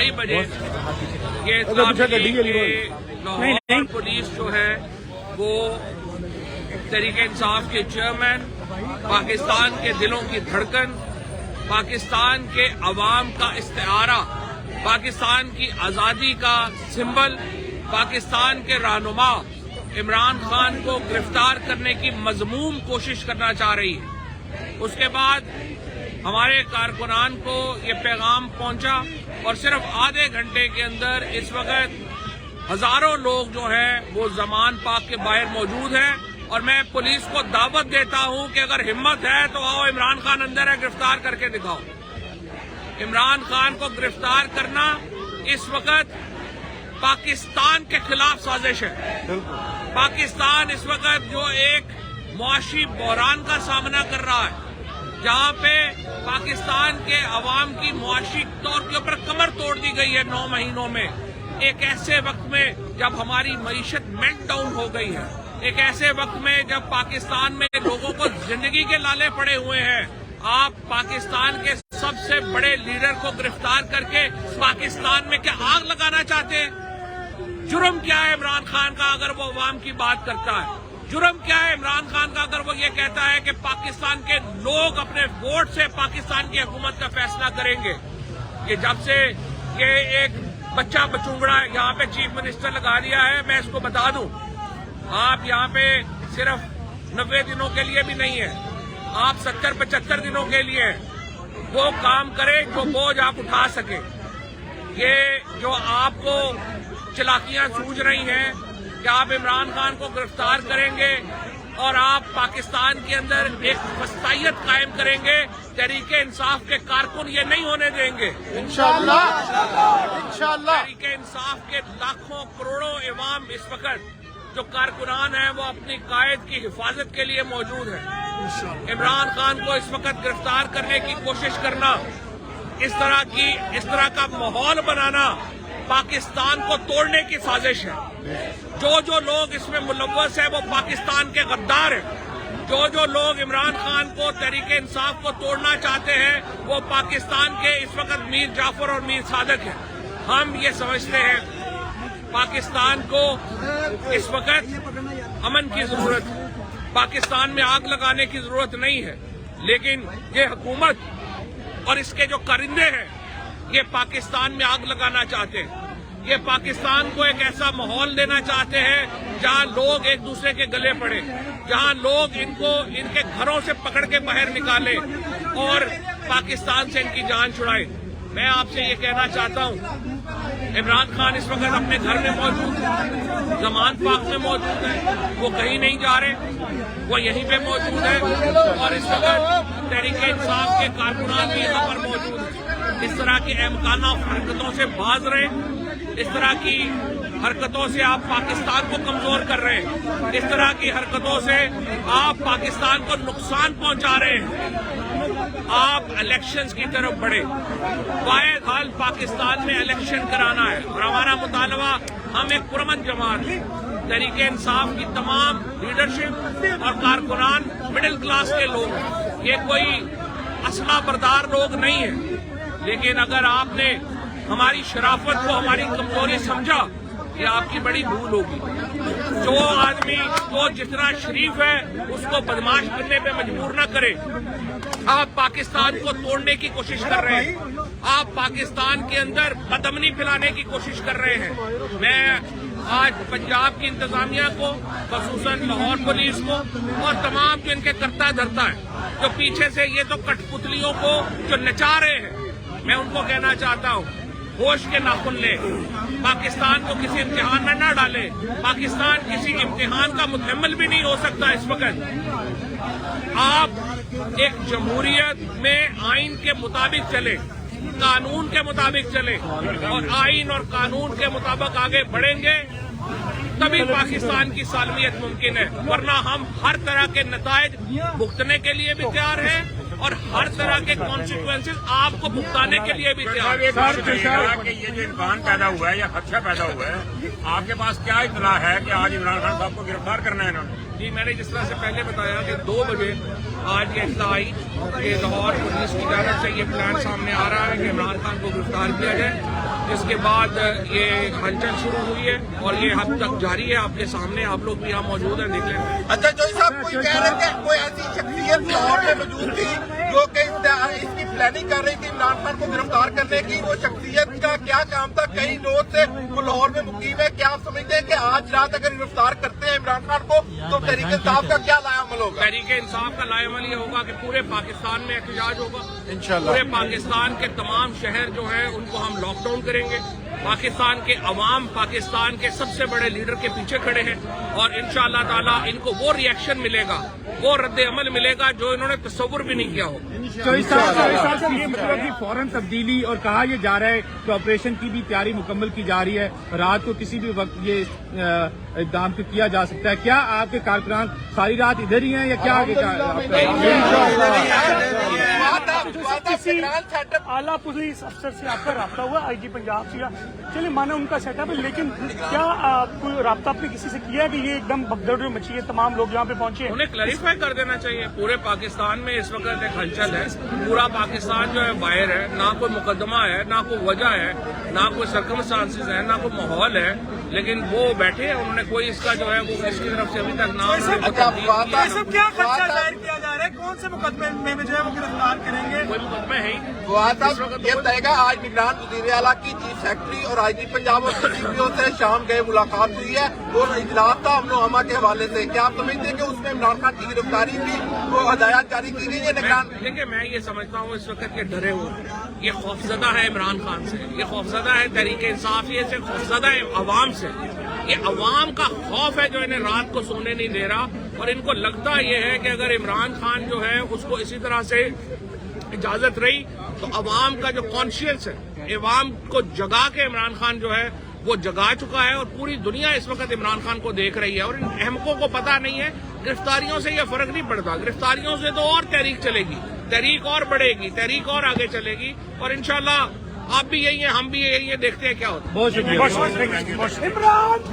ढाई बजे ये इत्तला मिली कि लाहौर पुलिस जो है वो तहरीक इंसाफ के चेयरमैन, पाकिस्तान के दिलों की धड़कन, पाकिस्तान के अवाम का इस्तिआरा, पाकिस्तान की आज़ादी का सिंबल, पाकिस्तान के रहनुमा इमरान खान को गिरफ्तार करने की मज़मूम कोशिश करना चाह रही है। उसके बाद हमारे कारकुनान को ये पैगाम पहुंचा और सिर्फ आधे घंटे के अंदर इस वक्त हजारों लोग जो हैं वो ज़मान पाक के बाहर मौजूद हैं। और मैं पुलिस को दावत देता हूं कि अगर हिम्मत है तो आओ, इमरान खान अंदर है, गिरफ्तार करके दिखाओ। इमरान खान को गिरफ्तार करना इस वक्त पाकिस्तान के खिलाफ साजिश है। पाकिस्तान इस वक्त जो एक मुआशी बहरान का सामना कर रहा है, जहां पे पाकिस्तान के अवाम की मुआशी तौर के ऊपर कमर तोड़ दी गई है 9 महीनों में, एक ऐसे वक्त में जब हमारी मईशत मेल्ट डाउन हो गई है, एक ऐसे वक्त में जब पाकिस्तान में लोगों को जिंदगी के लाले पड़े हुए हैं, आप पाकिस्तान के सबसे बड़े लीडर को गिरफ्तार करके पाकिस्तान में क्या आग लगाना चाहते हैं? जुर्म क्या है इमरान खान का अगर वो अवाम की बात करता है? जुर्म क्या है इमरान खान का अगर वो ये कहता है कि पाकिस्तान के लोग अपने वोट से पाकिस्तान की हुकूमत का फैसला करेंगे? ये जब से ये एक बच्चा बचूंगड़ा यहाँ पे चीफ मिनिस्टर लगा दिया है, मैं इसको बता दूं, आप यहाँ पे सिर्फ 90 दिनों के लिए भी नहीं है, आप 70-75 दिनों के लिए वो काम करें जो बोझ आप उठा सके। ये जो आपको चलाकियां सूझ रही हैं कि आप इमरान खान को गिरफ्तार करेंगे और आप पाकिस्तान के अंदर एक फस्तायत कायम करेंगे, तहरीक इंसाफ के कारकुन ये नहीं होने देंगे इंशाअल्लाह। तहरीक इंसाफ के लाखों करोड़ों इमाम इस वक्त जो कारकुनान हैं वो अपनी कायद की हिफाजत के लिए मौजूद हैं। इमरान खान को इस वक्त गिरफ्तार करने की कोशिश करना, इस तरह का माहौल बनाना पाकिस्तान को तोड़ने की साजिश है। जो लोग इसमें मुलव्वस है वो पाकिस्तान के गद्दार हैं। जो लोग इमरान खान को तहरीक इंसाफ को तोड़ना चाहते हैं वो पाकिस्तान के इस वक्त मीर जाफर और मीर सादक हैं। हम ये समझते हैं पाकिस्तान को इस वक्त अमन की जरूरत है, पाकिस्तान में आग लगाने की जरूरत नहीं है, लेकिन ये हुकूमत और इसके जो कारिंदे हैं ये पाकिस्तान में आग लगाना चाहते हैं। ये पाकिस्तान को एक ऐसा माहौल देना चाहते हैं जहां लोग एक दूसरे के गले पड़े, जहां लोग इनको इनके घरों से पकड़ के बाहर निकाले और पाकिस्तान से इनकी जान छुड़ाए। मैं आपसे ये कहना चाहता हूं, इमरान खान इस वक्त अपने घर में मौजूद है, ज़मान पाक में मौजूद है, वो कहीं नहीं जा रहे, वो यहीं पे मौजूद है और इस वक्त तहरीक इंसाफ के कारकुनान भी यहाँ पर मौजूद है। इस तरह की अहमकाना हरकतों से बाज रहे, इस तरह की हरकतों से आप पाकिस्तान को कमजोर कर रहे हैं, इस तरह की हरकतों से आप पाकिस्तान को नुकसान पहुंचा रहे हैं। आप इलेक्शंस की तरफ बढ़े, वाहिद हाल पाकिस्तान में इलेक्शन कराना है और हमारा मुतालबा, हम एक पुरअमन जमात है, तहरीक इंसाफ की तमाम लीडरशिप और कारकुनान मिडिल क्लास के लोग, ये कोई असला बरदार लोग नहीं है। लेकिन अगर आपने हमारी शराफत को हमारी कमजोरी समझा, ये आपकी बड़ी भूल होगी। जो आदमी तो जितना शरीफ है उसको बदमाश बनने पे मजबूर न करे। आप पाकिस्तान को तोड़ने की कोशिश कर रहे हैं, आप पाकिस्तान के अंदर बदअमनी फैलाने की कोशिश कर रहे हैं। मैं आज पंजाब की इंतजामिया को, खसूसन लाहौर पुलिस को और तमाम जो इनके करता धरता है, जो पीछे से ये तो कठपुतलियों को जो नचा रहे हैं, मैं उनको कहना चाहता हूँ, होश के नाखुन ले, पाकिस्तान को किसी इम्तिहान में न डाले। पाकिस्तान किसी इम्तिहान का मुतहम्मिल भी नहीं हो सकता। इस वक्त आप एक जमहूरियत में आइन के मुताबिक चले, कानून के मुताबिक चले और आइन और कानून के मुताबिक आगे बढ़ेंगे, तभी पाकिस्तान की सालमियत मुमकिन है। वरना हम हर तरह के नतायज भुगतने के लिए भी तैयार हैं और हर तरह के कॉन्सिक्वेंसेस आपको भुगताने के लिए भी तैयार है। कि ये जो इम्कान पैदा हुआ है या खदशा पैदा हुआ है, आपके पास क्या इत्तला है कि आज इमरान खान साहब को गिरफ्तार करना है इन्होंने? जी, मैंने जिस तरह से पहले बताया कि 2 बजे आज ये इत्तला आई कि लाहौर पुलिस की जानब से ये प्लान सामने आ रहा है कि इमरान खान को गिरफ्तार किया जाए। جس کے بعد یہ ہلچل شروع ہوئی ہے اور یہ اب تک جاری ہے. آپ کے سامنے آپ لوگ بھی یہاں موجود ہیں, دیکھ لیں. اچھا جوئی صاحب, کوئی کہہ رہے کہ کوئی ایسی شخصیت لاہور میں موجود تھی جو کہ اس کی پلاننگ کر رہی تھی عمران خان کو گرفتار کرنے کی. وہ شخصیت کا کیا کام تھا؟ کئی روز سے وہ لاہور میں مقیم ہے. کیا آپ سمجھتے ہیں کہ آج رات اگر گرفتار کرتے ہیں عمران خان کو تو تحریک انصاف کا کیا لائے عمل ہوگا؟ تحریک انصاف کا لائے عمل یہ ہوگا کہ پورے پاکستان میں احتجاج ہوگا. انشاءاللہ پورے پاکستان کے تمام شہر جو ہیں ان کو ہم لاک ڈاؤن کریں گے. پاکستان کے عوام پاکستان کے سب سے بڑے لیڈر کے پیچھے کھڑے ہیں اور انشاءاللہ تعالیٰ ان کو وہ ری ایکشن ملے گا, وہ رد عمل ملے گا جو انہوں نے تصور بھی نہیں کیا ہوگا. چوئی صاحب یہ مطلب کہ فوراً تبدیلی اور کہا یہ جا رہا ہے کہ آپریشن کی بھی تیاری مکمل کی جا رہی ہے, رات کو کسی بھی وقت یہ اقدام کیا جا سکتا ہے. کیا آپ کے کارکنان ساری رات ادھر ہی ہیں یا کیا آگے اعلیٰ پولیس افسر سے آپ کا رابطہ ہوا, آئی جی پنجاب سے, چلیے مانا ان کا سیٹ اپ ہے, لیکن کیا کوئی رابطہ آپ نے کسی سے کیا ہے کہ یہ ایک دم بگدڑ مچی ہے, تمام لوگ یہاں پہ پہنچے ہیں؟ انہیں کلیریفائی کر دینا چاہیے. پورے پاکستان میں اس وقت ایک ہلچل ہے, پورا پاکستان جو ہے باہر ہے, نہ کوئی مقدمہ ہے, نہ کوئی وجہ ہے, نہ کوئی سرکمسٹانسز ہے, نہ کوئی ماحول ہے, لیکن وہ بیٹھے ہیں. انہوں نے کوئی اس کا جو ہے وہ اس کی طرف سے ابھی تک نام کیا خدشہ ظاہر کیا جا رہا ہے, کون سے مقدمے میں جو ہے وہ گرفتار کریں گے؟ کوئی مقدمہ ہے ہی. یہ بتائے گا آج نگران وزیر اعلیٰ کی چیف سیکرٹری اور آئی جی پنجاب اور سی پی او سے شام گئے ملاقات ہوئی ہے اور اجلاس تھا امن و امان کے حوالے سے. کیا آپ سمجھتے ہیں کہ اس میں عمران خان کی گرفتاری کی وہ ہدایات جاری کی گئی ہے نگران؟ دیکھیں میں یہ سمجھتا ہوں اس وقت یہ ڈرے ہوئے, یہ خوفزدہ ہے عمران خان سے, یہ خوفزدہ ہے تحریک انصاف, یہ سے خوفزدہ ہے عوام سے. یہ عوام کا خوف ہے جو انہیں رات کو سونے نہیں دے رہا, اور ان کو لگتا یہ ہے کہ اگر عمران خان جو ہے اس کو اسی طرح سے اجازت رہی تو عوام کا جو کانشیس ہے, عوام کو جگا کے عمران خان جو ہے وہ جگا چکا ہے, اور پوری دنیا اس وقت عمران خان کو دیکھ رہی ہے. اور ان احمقوں کو پتہ نہیں ہے گرفتاریوں سے یہ فرق نہیں پڑتا, گرفتاریوں سے تو اور تحریک چلے گی, تحریک اور بڑھے گی, تحریک اور آگے چلے گی, اور انشاءاللہ آپ بھی یہی ہیں, ہم بھی یہی ہیں, دیکھتے ہیں کیا ہوتا ہے. بہت شکریہ.